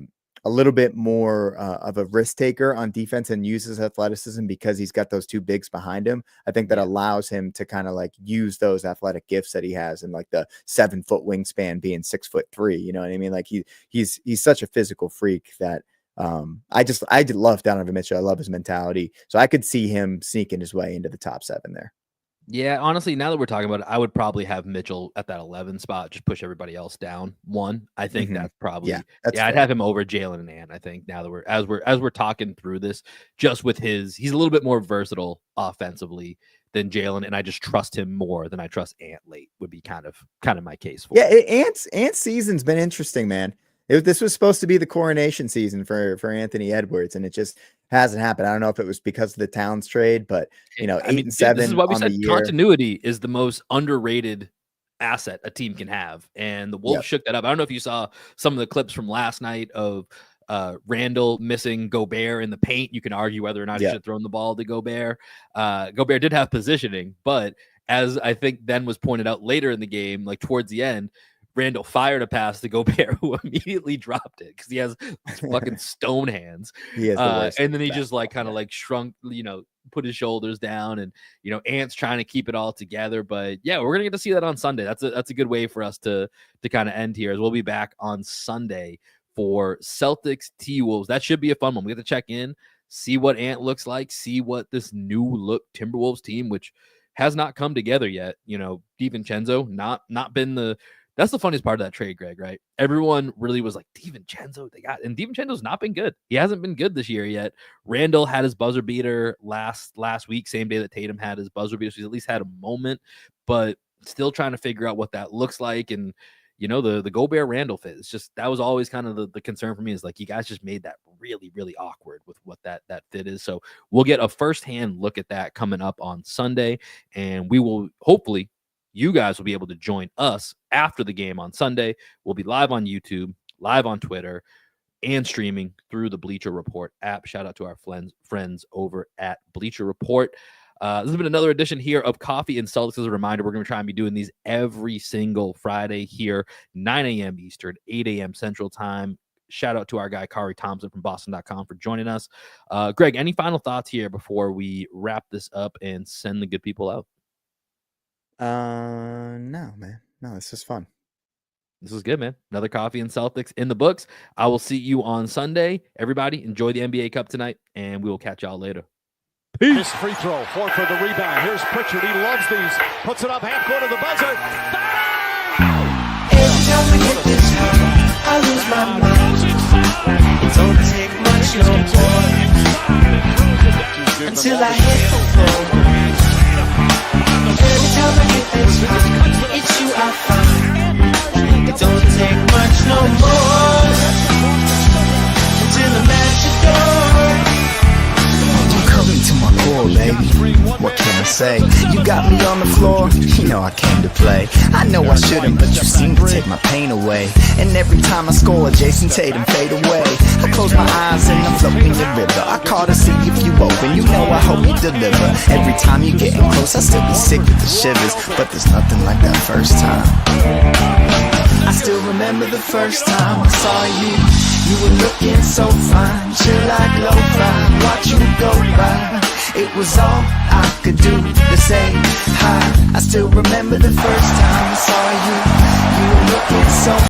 little bit more of a risk taker on defense and uses athleticism because he's got those 2 bigs behind him, I think that allows him to kind of like use those athletic gifts that he has, and like the 7-foot wingspan being 6'3", you know what I mean? Like he's such a physical freak that I did love Donovan Mitchell. I love his mentality. So I could see him sneaking his way into the top 7 there. Yeah, honestly, now that we're talking about it, I would probably have Mitchell at that 11 spot, just push everybody else down 1. I think that's probably I'd have him over Jalen and Ant. I think now that we're talking through this, just with he's a little bit more versatile offensively than Jalen, and I just trust him more than I trust Ant late, would be kind of my case for it. Ant's season's been interesting, man. This was supposed to be the coronation season for Anthony Edwards, and it just hasn't happened. I don't know if it was because of the Towns trade, but 8 and 7. This is why we said continuity is the most underrated asset a team can have, and the Wolves shook that up. I don't know if you saw some of the clips from last night of Randall missing Gobert in the paint. You can argue whether or not he should have thrown the ball to Gobert. Gobert did have positioning, but as I think then was pointed out later in the game, like towards the end, Randall fired a pass to Gobert, who immediately dropped it because he has fucking stone hands. He has the worst and then he just like kind of like shrunk, put his shoulders down, and Ant's trying to keep it all together. But yeah, we're gonna get to see that on Sunday. That's a good way for us to kind of end here, as we'll be back on Sunday for Celtics T-Wolves. That should be a fun one. We have to check in, see what Ant looks like, see what this new look Timberwolves team, which has not come together yet. DiVincenzo not been that's the funniest part of that trade, Greg, right? Everyone really was like, DiVincenzo, and DiVincenzo's not been good. He hasn't been good this year yet. Randall had his buzzer beater last week, same day that Tatum had his buzzer beater. So he's at least had a moment, but still trying to figure out what that looks like. And, the Gobert Randall fit. It's just, that was always kind of the concern for me, is like, you guys just made that really, really awkward with what that fit is. So we'll get a firsthand look at that coming up on Sunday. And we will hopefully, you guys will be able to join us after the game on Sunday. We'll be live on YouTube, live on Twitter, and streaming through the Bleacher Report app. Shout out to our friends over at Bleacher Report. This has been another edition here of Coffee and Celtics. As a reminder, we're going to try and be doing these every single Friday here, 9 a.m. Eastern, 8 a.m. Central Time. Shout out to our guy, Khari Thompson from Boston.com, for joining us. Greg, any final thoughts here before we wrap this up and send the good people out? No, man. No, this is fun. This is good, man. Another Coffee and Celtics in the books. I will see you on Sunday. Everybody, enjoy the NBA Cup tonight, and we will catch y'all later. Peace. This free throw, Ford for the rebound. Here's Pritchard. He loves these. Puts it up half court of the buzzer. Every time I hit this high, I lose my mind. It don't take much no more until I hit the floor. Every time I hit this high, it's you I find. It don't take much no more until I'm at your door. To my core, baby. What can I say? You got me on the floor, you know I came to play. I know I shouldn't, but you seem to take my pain away. And every time I score, Jason Tatum fade away. I close my eyes and I'm floating the river. I call to see if you open, you know I hope you deliver. Every time you getting close, I still be sick with the shivers. But there's nothing like that first time. I still remember the first time I saw you. You were looking so fine, chill like lo-fi, watch you go by. It was all I could do to say hi. I still remember the first time I saw you. You were looking so